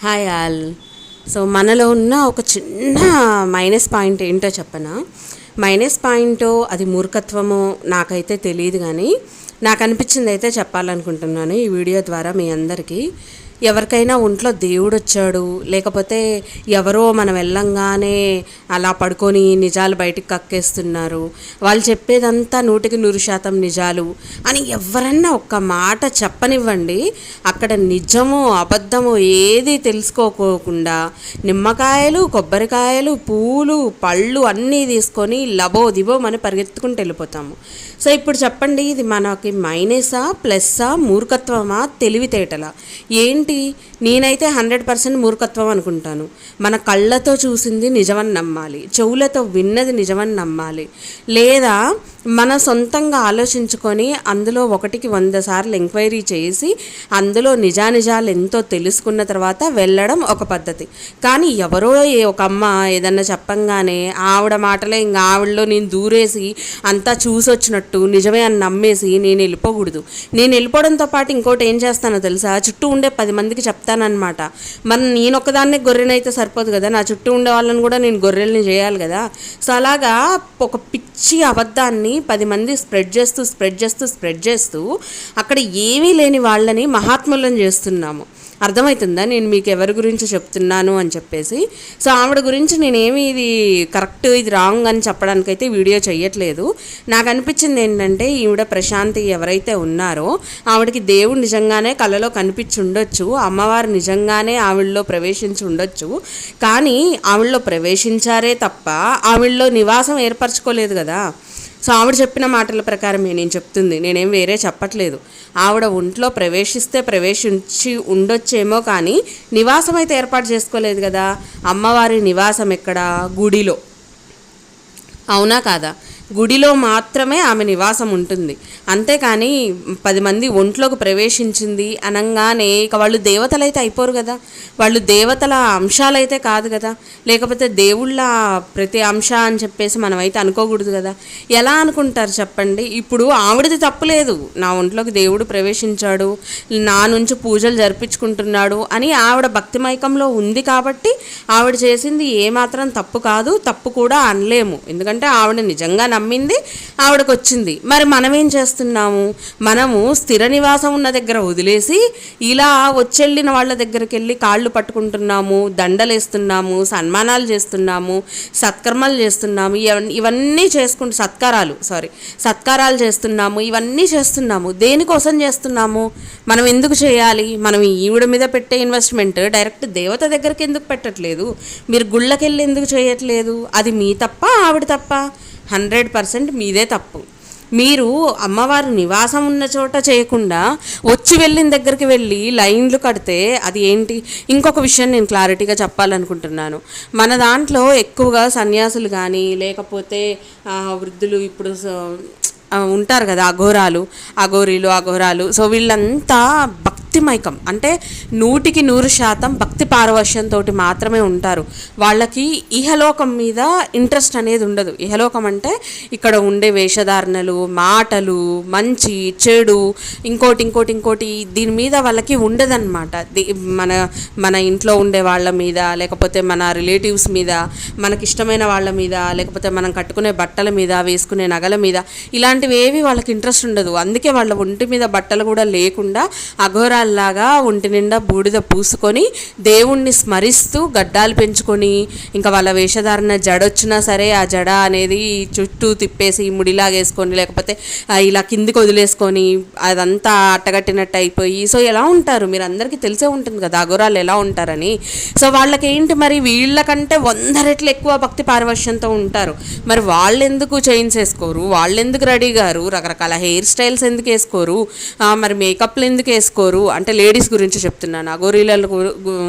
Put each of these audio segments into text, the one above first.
Hi all. So మనలో ఉన్న ఒక చిన్న మైనస్ పాయింట్ ఏంటో చెప్పనా? మైనస్ పాయింటో అది మూర్ఖత్వమో నాకైతే తెలియదు, కానీ నాకు అనిపించింది అయితే చెప్పాలనుకుంటున్నాను ఈ వీడియో ద్వారా మీ అందరికీ. ఎవరికైనా ఒంట్లో దేవుడు వచ్చాడు, లేకపోతే ఎవరో మనం వెళ్ళంగానే అలా పడుకొని నిజాలు బయటికి కక్కేస్తున్నారు, వాళ్ళు చెప్పేదంతా 100% నిజాలు అని ఎవరన్నా ఒక్క మాట చెప్పనివ్వండి, అక్కడ నిజమో అబద్ధమో ఏది తెలుసుకోకుండా నిమ్మకాయలు, కొబ్బరికాయలు, పూలు, పళ్ళు అన్నీ తీసుకొని లబో దిబో అని పరిగెత్తుకుంటూ వెళ్ళిపోతాము. సో ఇప్పుడు చెప్పండి, ఇది మనకి మైనసా ప్లస్సా, మూర్ఖత్వమా తెలివితేటలా? ఏంటి? నేనైతే 100% మూర్ఖత్వం అనుకుంటాను. మన కళ్ళతో చూసింది నిజమని నమ్మాలి, చెవులతో విన్నది నిజమని నమ్మాలి, లేదా మన సొంతంగా ఆలోచించుకొని అందులో 1కి 100 సార్లు ఎంక్వైరీ చేసి అందులో నిజానిజాలు ఎంతో తెలుసుకున్న తర్వాత వెళ్ళడం ఒక పద్ధతి. కానీ ఎవరో ఒక అమ్మ ఏదన్నా చెప్పంగానే ఆవిడ మాటలే ఇంకా ఆవిడలో నేను దూరేసి అంతా చూసొచ్చినట్టు నిజమే అని నమ్మేసి నేను వెళ్ళిపోకూడదు. నేను వెళ్ళిపోవడంతో పాటు ఇంకోటి ఏం చేస్తానో తెలుసా? చుట్టూ ఉండే 10 మందికి చెప్తానన్నమాట. నేను ఒక్కదాన్నే గొర్రెనైతే సరిపోదు కదా, నా చుట్టూ ఉండే వాళ్ళని కూడా నేను గొర్రెల్ని చేయాలి కదా. సో అలాగా ఒక పిచ్చి అబద్ధాన్ని 10 మంది స్ప్రెడ్ చేస్తూ అక్కడ ఏమీ లేని వాళ్ళని మహాత్ములను చేస్తున్నాము. అర్థమవుతుందా నేను మీకు ఎవరి గురించి చెప్తున్నాను అని చెప్పేసి? సో ఆవిడ గురించి నేనేమి ఇది కరెక్ట్ ఇది రాంగ్ అని చెప్పడానికైతే వీడియో చేయట్లేదు. నాకు అనిపించింది ఏంటంటే, ఈవిడ ప్రశాంతి ఎవరైతే ఉన్నారో ఆవిడకి దేవుడు నిజంగానే కళలో కనిపించి ఉండొచ్చు, అమ్మవారు నిజంగానే ఆవిడలో ప్రవేశించి ఉండొచ్చు, కానీ ఆవిడలో ప్రవేశించారే తప్ప ఆవిడలో నివాసం ఏర్పరచుకోలేదు కదా. సో ఆవిడ చెప్పిన మాటల ప్రకారమే నేను చెప్తుంది, నేనేం వేరే చెప్పట్లేదు. ఆవిడ ఒంట్లో ప్రవేశించి ఉండొచ్చేమో, కానీ నివాసం అయితే ఏర్పాటు చేసుకోలేదు కదా. అమ్మవారి నివాసం ఎక్కడ? గుడిలో. అవునా కాదా? గుడిలో మాత్రమే ఆమె నివాసం ఉంటుంది. అంతేకాని 10 మంది ఒంట్లోకి ప్రవేశించింది అనగానే ఇక వాళ్ళు దేవతలైతే అయిపోరు కదా, వాళ్ళు దేవతల అంశాలైతే కాదు కదా, లేకపోతే దేవుళ్ళ ప్రతి అంశ అని చెప్పేసి మనమైతే అనుకోకూడదు కదా. ఎలా అనుకుంటారు చెప్పండి? ఇప్పుడు ఆవిడది తప్పులేదు, నా ఒంట్లోకి దేవుడు ప్రవేశించాడు, నా నుంచి పూజలు జరిపించుకుంటున్నాడు అని ఆవిడ భక్తిమైకంలో ఉంది కాబట్టి ఆవిడ చేసింది ఏమాత్రం తప్పు కాదు, తప్పు కూడా అనలేము. ఎందుకంటే ఆవిడ నిజంగా నమ్మింది, ఆవిడకు వచ్చింది. మరి మనం ఏం చేస్తున్నాము? మనము స్థిర నివాసం ఉన్న దగ్గర వదిలేసి ఇలా వచ్చెళ్ళిన వాళ్ళ దగ్గరికి వెళ్ళి కాళ్ళు పట్టుకుంటున్నాము, దండలేస్తున్నాము, సన్మానాలు చేస్తున్నాము, సత్కర్మలు చేస్తున్నాము, ఇవన్నీ సత్కారాలు చేస్తున్నాము, ఇవన్నీ చేస్తున్నాము. దేనికోసం చేస్తున్నాము? మనం ఎందుకు చేయాలి? మనం ఈవిడ మీద పెట్టే ఇన్వెస్ట్మెంట్ డైరెక్ట్ దేవత దగ్గరికి ఎందుకు పెట్టట్లేదు? మీరు గుళ్ళకెళ్ళి ఎందుకు చేయట్లేదు? అది మీ తప్ప ఆవిడ తప్ప? 100% మీదే తప్పు. మీరు అమ్మవారు నివాసం ఉన్న చోట చేయకుండా వచ్చి వెళ్ళిన దగ్గరికి వెళ్ళి లైన్లు కడితే అది ఏంటి? ఇంకొక విషయం నేను క్లారిటీగా చెప్పాలనుకుంటున్నాను. మన దాంట్లో ఎక్కువగా సన్యాసులు కానీ లేకపోతే వృద్ధులు ఇప్పుడు ఉంటారు కదా, అఘోరాలు. సో వీళ్ళంతా భక్తిమైకం అంటే 100% భక్తి పారవశ్యంతో మాత్రమే ఉంటారు. వాళ్ళకి ఇహలోకం మీద ఇంట్రెస్ట్ అనేది ఉండదు. ఇహలోకం అంటే ఇక్కడ ఉండే వేషధారణలు, మాటలు, మంచి చెడు, ఇంకోటి దీని మీద వాళ్ళకి ఉండదన్నమాట. మన ఇంట్లో ఉండే వాళ్ళ మీద, లేకపోతే మన రిలేటివ్స్ మీద, మనకిష్టమైన వాళ్ళ మీద, లేకపోతే మనం కట్టుకునే బట్టల మీద, వేసుకునే నగల మీద, ఇలాంటివి ఏవి వాళ్ళకి ఇంట్రెస్ట్ ఉండదు. అందుకే వాళ్ళ ఒంటి మీద బట్టలు కూడా లేకుండా అఘోరాల్లాగా ఒంటి నిండా బూడిద పూసుకొని దేవుణ్ణి స్మరిస్తూ గడ్డాలు పెంచుకొని, ఇంకా వాళ్ళ వేషధారణ జడొచ్చినా సరే ఆ జడ అనేది చుట్టూ తిప్పేసి ముడిలాగేసుకొని, లేకపోతే ఇలా కిందికి వదిలేసుకొని అదంతా అట్టగట్టినట్టు అయిపోయి, సో ఎలా ఉంటారు? మీరు అందరికీ తెలిసే ఉంటుంది కదా అఘోరాలు ఎలా ఉంటారని. సో వాళ్ళకి ఏంటి మరి? వీళ్ళకంటే 100 రెట్లు ఎక్కువ భక్తి పారవశ్యంతో ఉంటారు. మరి వాళ్ళు ఎందుకు చైన్స్ వేసుకోరు? వాళ్ళు ఎందుకు రెడీ గారు? రకరకాల హెయిర్ స్టైల్స్ ఎందుకు వేసుకోరు? మరి మేకప్లు ఎందుకు వేసుకోరు? అంటే లేడీస్ గురించి చెప్తున్నాను, అఘోరీలలో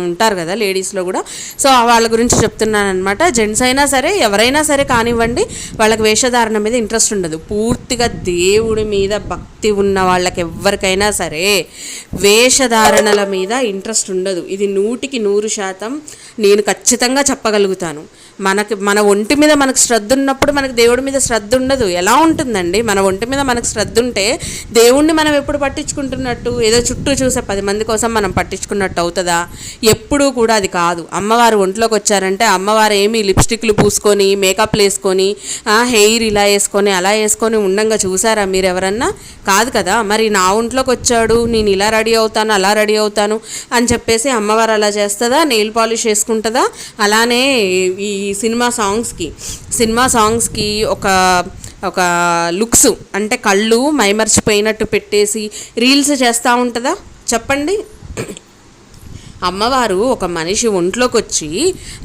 ఉంటారు కదా లేడీస్లో కూడా. సో వాళ్ళ గురించి చెప్తున్నాను అనమాట. జెంట్స్ అయినా సరే ఎవరైనా సరే కానివ్వండి, వాళ్ళకి వేషధారణ మీద ఇంట్రెస్ట్ ఉండదు. పూర్తిగా దేవుడి మీద భక్తి ఉన్న వాళ్ళకి ఎవరికైనా సరే వేషధారణల మీద ఇంట్రెస్ట్ ఉండదు. ఇది 100% నేను ఖచ్చితంగా చెప్పగలుగుతాను. మన ఒంటి మీద మనకు శ్రద్ధ ఉన్నప్పుడు మనకు దేవుడి మీద శ్రద్ధ ఉండదు. ఎలా ఉంటుందండి? మన ఒంటి మీద మనకు శ్రద్ధ ఉంటే దేవుణ్ణి మనం ఎప్పుడు పట్టించుకుంటున్నట్టు? ఏదో చుట్టూ చూసి చూసే 10 మంది కోసం మనం పట్టించుకున్నట్టు అవుతుందా? ఎప్పుడూ కూడా అది కాదు. అమ్మవారు ఒంట్లోకి వచ్చారంటే అమ్మవారు ఏమి లిప్స్టిక్లు పూసుకొని మేకప్లు వేసుకొని హెయిర్ ఇలా వేసుకొని అలా వేసుకొని ఉండంగా చూసారా మీరు ఎవరన్నా? కాదు కదా. మరి నా ఒంట్లోకి వచ్చాడు, నేను ఇలా రెడీ అవుతాను అలా రెడీ అవుతాను అని చెప్పేసి అమ్మవారు అలా చేస్తుందా? నెయిల్ పాలిష్ వేసుకుంటుందా? అలానే ఈ సినిమా సాంగ్స్కి ఒక లుక్స్ అంటే కళ్ళు మైమర్చిపోయినట్టు పెట్టేసి రీల్స్ చేస్తూ ఉంటుందా? చెప్పండి. అమ్మవారు ఒక మనిషి ఒంట్లోకి వచ్చి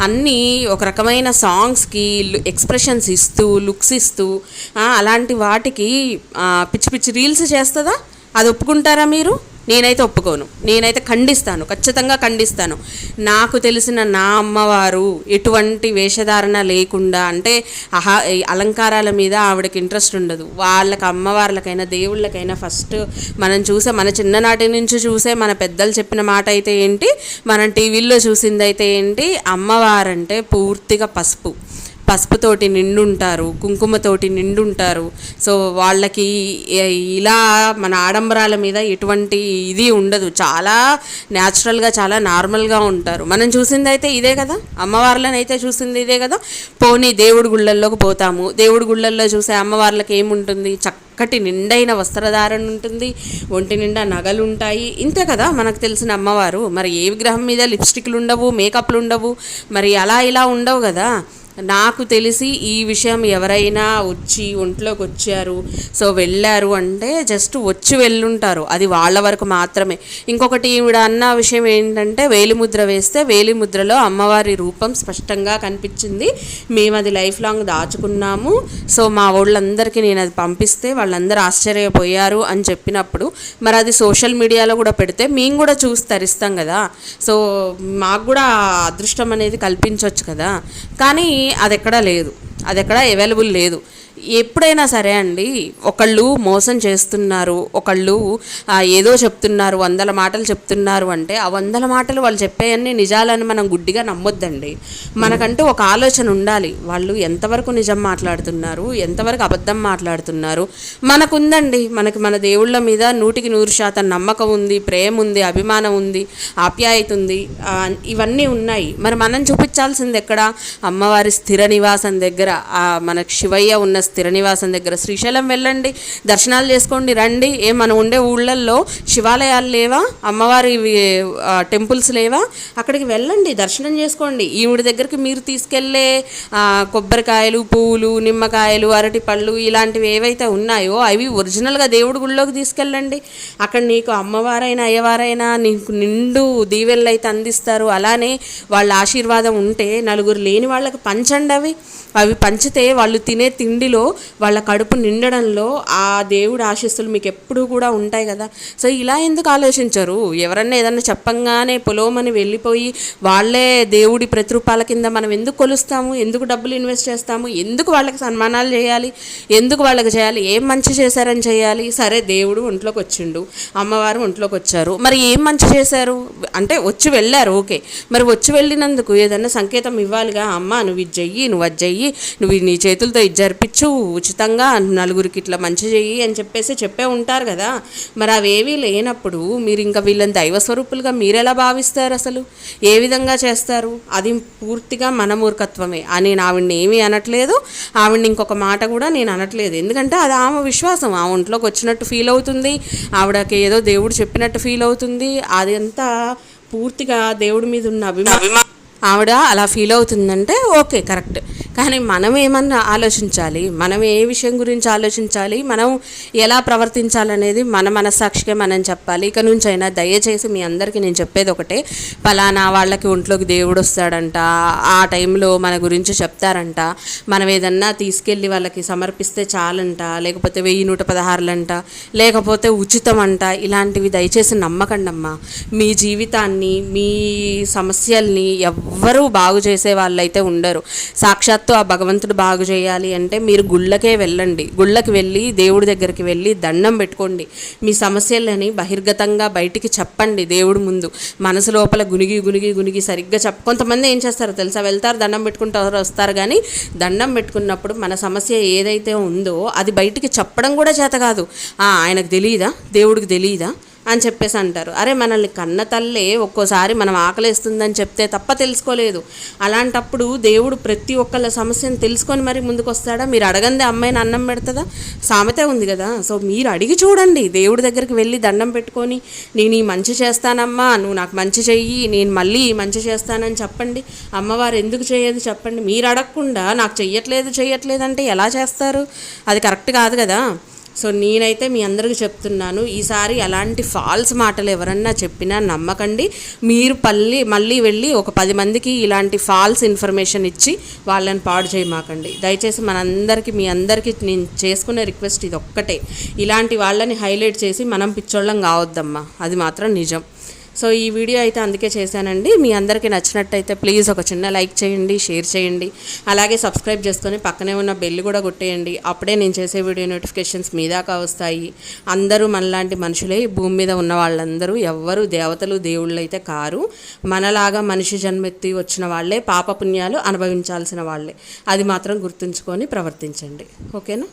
అన్నీ ఒక రకమైన సాంగ్స్కి ఎక్స్ప్రెషన్స్ ఇస్తూ లుక్స్ ఇస్తూ అలాంటి వాటికి పిచ్చి పిచ్చి రీల్స్ చేస్తుందా? అది ఒప్పుకుంటారా మీరు? నేనైతే ఒప్పుకోను. నేనైతే ఖండిస్తాను, ఖచ్చితంగా ఖండిస్తాను. నాకు తెలిసిన నా అమ్మవారు ఎటువంటి వేషధారణ లేకుండా, అంటే అలంకారాల మీద ఆవిడకి ఇంట్రెస్ట్ ఉండదు. వాళ్ళకి అమ్మవార్లకైనా దేవుళ్ళకైనా ఫస్ట్ మనం చూసే, మన చిన్ననాటి నుంచి చూసే మన పెద్దలు చెప్పిన మాట అయితే ఏంటి, మనం టీవీల్లో చూసింది అయితే ఏంటి, అమ్మవారంటే పూర్తిగా పసుపుతోటి నిండుంటారు, కుంకుమతోటి నిండుంటారు. సో వాళ్ళకి ఇలా మన ఆడంబరాల మీద ఎటువంటి ఇది ఉండదు. చాలా న్యాచురల్గా చాలా నార్మల్గా ఉంటారు. మనం చూసింది అయితే ఇదే కదా, అమ్మవార్లను అయితే చూసింది ఇదే కదా. పోనీ దేవుడి గుళ్ళల్లోకి పోతాము, దేవుడి గుళ్ళల్లో చూసే అమ్మవార్లకి ఏముంటుంది? చక్కటి నిండైన వస్త్రధారణ ఉంటుంది, ఒంటి నిండా నగలు ఉంటాయి, ఇంతే కదా మనకు తెలిసిన అమ్మవారు. మరి ఏ విగ్రహం మీద లిప్స్టిక్లు ఉండవు, మేకప్లు ఉండవు, మరి అలా ఇలా ఉండవు కదా. నాకు తెలిసి ఈ విషయం ఎవరైనా వచ్చి ఒంట్లోకి వచ్చారు, సో వెళ్ళారు అంటే జస్ట్ వచ్చి వెళ్ళుంటారు, అది వాళ్ళ వరకు మాత్రమే. ఇంకొకటి ఈవిడ అన్న విషయం ఏంటంటే, వేలిముద్ర వేస్తే వేలిముద్రలో అమ్మవారి రూపం స్పష్టంగా కనిపించింది, మేము అది లైఫ్ లాంగ్ దాచుకున్నాము, సో మా వాళ్ళందరికీ నేను అది పంపిస్తే వాళ్ళందరూ ఆశ్చర్యపోయారు అని చెప్పినప్పుడు, మరి అది సోషల్ మీడియాలో కూడా పెడితే మేము కూడా చూసి తరిస్తాం కదా. సో మాకు కూడా అదృష్టం అనేది కల్పించవచ్చు కదా. కానీ అది ఎక్కడా లేదు, అది ఎక్కడా అవైలబుల్ లేదు. ఎప్పుడైనా సరే అండి, ఒకళ్ళు మోసం చేస్తున్నారు, ఒకళ్ళు ఏదో చెప్తున్నారు, 100 మాటలు చెప్తున్నారు అంటే ఆ 100 మాటలు వాళ్ళు చెప్పేవన్నీ నిజాలని మనం గుడ్డిగా నమ్మొద్దండి. మనకంటూ ఒక ఆలోచన ఉండాలి, వాళ్ళు ఎంతవరకు నిజం మాట్లాడుతున్నారు, ఎంతవరకు అబద్ధం మాట్లాడుతున్నారు. మనకుందండి, మన దేవుళ్ళ మీద 100% నమ్మకం ఉంది, ప్రేమ ఉంది, అభిమానం ఉంది, ఆప్యాయత ఉంది, ఇవన్నీ ఉన్నాయి. మరి మనం చూపించాల్సింది ఎక్కడ? అమ్మవారి స్థిర నివాసం దగ్గర, మనకు శివయ్య ఉన్న స్థిర నివాసం దగ్గర. శ్రీశైలం వెళ్ళండి, దర్శనాలు చేసుకోండి, రండి. మనం ఉండే ఊళ్ళల్లో శివాలయాలు లేవా? అమ్మవారి టెంపుల్స్ లేవా? అక్కడికి వెళ్ళండి, దర్శనం చేసుకోండి. ఈవిడ దగ్గరికి మీరు తీసుకెళ్లే కొబ్బరికాయలు, పువ్వులు, నిమ్మకాయలు, అరటి పళ్ళు ఇలాంటివి ఏవైతే ఉన్నాయో అవి ఒరిజినల్గా దేవుడి గుళ్ళోకి తీసుకెళ్ళండి. అక్కడ నీకు అమ్మవారైనా అయ్యవారైనా నీకు నిండు దీవెళ్ళు అయితే అందిస్తారు. అలానే వాళ్ళ ఆశీర్వాదం ఉంటే నలుగురు లేని వాళ్ళకి పంచండి. అవి పంచితే వాళ్ళు తినే తిండిలో, వాళ్ళ కడుపు నిండడంలో ఆ దేవుడి ఆశీస్సులు మీకు ఎప్పుడూ కూడా ఉంటాయి కదా. సో ఇలా ఎందుకు ఆలోచించరు? ఎవరన్నా ఏదన్నా చెప్పంగానే పొలోమని వెళ్ళిపోయి వాళ్ళే దేవుడి ప్రతిరూపాల కింద మనం ఎందుకు కొలుస్తాము? ఎందుకు డబ్బులు ఇన్వెస్ట్ చేస్తాము? ఎందుకు వాళ్ళకి సన్మానాలు చేయాలి? ఎందుకు వాళ్ళకి చేయాలి? ఏం మంచి చేశారని చేయాలి? సరే, దేవుడు ఒంట్లోకి వచ్చిండు, అమ్మవారు ఒంట్లోకి వచ్చారు, మరి ఏం మంచి చేశారు అంటే వచ్చి వెళ్ళారు, ఓకే. మరి వచ్చి వెళ్ళినందుకు ఏదన్నా సంకేతం ఇవ్వాలిగా. అమ్మ నువ్వు ఇది చెయ్యి, నువ్వు అది చెయ్యి, నువ్వు నీ చేతులతో ఇది జరిపించు, ఉచితంగా నలుగురికి ఇట్లా మంచి చెయ్యి అని చెప్పేసి చెప్పే ఉంటారు కదా. మరి అవేవీ లేనప్పుడు మీరు ఇంకా వీళ్ళని దైవస్వరూపులుగా మీరెలా భావిస్తారు? అసలు ఏ విధంగా చేస్తారు? అది పూర్తిగా మన మూర్ఖత్వమే. నేను ఆవిడ్ని ఏమీ అనట్లేదు, ఆవిడ్ని ఇంకొక మాట కూడా నేను అనట్లేదు. ఎందుకంటే అది ఆమె విశ్వాసం, ఆ ఒంట్లోకి వచ్చినట్టు ఫీల్ అవుతుంది, ఆవిడకి ఏదో దేవుడు చెప్పినట్టు ఫీల్ అవుతుంది. అదంతా పూర్తిగా దేవుడి మీద ఉన్న అభిమానం. ఆవిడ అలా ఫీల్ అవుతుందంటే ఓకే, కరెక్ట్. కానీ మనం ఏమన్నా ఆలోచించాలి, మనం ఏ విషయం గురించి ఆలోచించాలి, మనం ఎలా ప్రవర్తించాలనేది మన మనస్సాక్షిగా మనం చెప్పాలి. ఇక నుంచి అయినా దయచేసి మీ అందరికీ నేను చెప్పేది ఒకటే, పలానా వాళ్ళకి ఒంట్లోకి దేవుడు వస్తాడంట, ఆ టైంలో మన గురించి చెప్తారంట, మనం ఏదన్నా తీసుకెళ్ళి వాళ్ళకి సమర్పిస్తే చాలంట, లేకపోతే 1116 అంట, లేకపోతే ఉచితం అంట, ఇలాంటివి దయచేసి నమ్మకండి అమ్మా. మీ జీవితాన్ని, మీ సమస్యల్ని ఎవ్వరూ బాగు చేసే వాళ్ళైతే ఉండరు. సాక్షాత్తు ఆ భగవంతుడు బాగు చేయాలి అంటే మీరు గుళ్ళకే వెళ్ళండి, గుళ్ళకి వెళ్ళి దేవుడి దగ్గరికి వెళ్ళి దండం పెట్టుకోండి, మీ సమస్యలని బహిర్గతంగా బయటికి చెప్పండి దేవుడి ముందు. మనసు లోపల గునిగి సరిగ్గా కొంతమంది ఏం చేస్తారో తెలుసా, వెళ్తారు దండం పెట్టుకుంటారు వస్తారు, కానీ దండం పెట్టుకున్నప్పుడు మన సమస్య ఏదైతే ఉందో అది బయటికి చెప్పడం కూడా చేత కాదు. ఆయనకు తెలియదా, దేవుడికి తెలియదా అని చెప్పేసి అంటారు. అరే మనల్ని కన్న తల్లే ఒక్కోసారి మనం ఆకలేస్తుందని చెప్తే తప్ప తెలుసుకోలేదు. అలాంటప్పుడు దేవుడు ప్రతి ఒక్కళ్ళ సమస్యను తెలుసుకొని మరి ముందుకు వస్తాడా? మీరు అడగందే అమ్మాయిని అన్నం పెడుతుందా? సామెతే ఉంది కదా. సో మీరు అడిగి చూడండి, దేవుడి దగ్గరికి వెళ్ళి దండం పెట్టుకొని నేను ఈ మంచి చేస్తానమ్మా, నువ్వు నాకు మంచి చెయ్యి, నేను మళ్ళీ ఈ మంచి చేస్తానని చెప్పండి. అమ్మవారు ఎందుకు చేయదు చెప్పండి? మీరు అడగకుండా నాకు చెయ్యట్లేదు అంటే ఎలా చేస్తారు? అది కరెక్ట్ కాదు కదా. సో నేనైతే మీ అందరికీ చెప్తున్నాను, ఈసారి అలాంటి ఫాల్స్ మాటలు ఎవరన్నా చెప్పినా నమ్మకండి. మీరు మళ్ళీ వెళ్ళి ఒక 10 మందికి ఇలాంటి ఫాల్స్ ఇన్ఫర్మేషన్ ఇచ్చి వాళ్ళని పాడు చేయమాకండి. దయచేసి మీ అందరికీ నేను చేసుకునే రిక్వెస్ట్ ఇది ఒక్కటే, ఇలాంటి వాళ్ళని హైలైట్ చేసి మనం పిచ్చోళ్ళం కావద్దమ్మా, అది మాత్రం నిజం. సో ఈ వీడియో అయితే అందుకే చేశానండి. మీ అందరికీ నచ్చినట్టయితే ప్లీజ్ ఒక చిన్న లైక్ చేయండి, షేర్ చేయండి, అలాగే సబ్స్క్రైబ్ చేసుకొని పక్కనే ఉన్న బెల్ కూడా కొట్టేయండి. అప్పుడే నేను చేసే వీడియో నోటిఫికేషన్స్ మీ దాకా వస్తాయి. అందరూ మనలాంటి మనుషులే, భూమి మీద ఉన్న వాళ్ళందరూ ఎవ్వరూ దేవతలు దేవుళ్ళు అయితే కారు. మనలాగా మనిషి జన్మెత్తి వచ్చిన వాళ్ళే, పాపపుణ్యాలు అనుభవించాల్సిన వాళ్ళే. అది మాత్రం గుర్తుంచుకొని ప్రవర్తించండి. ఓకేనా?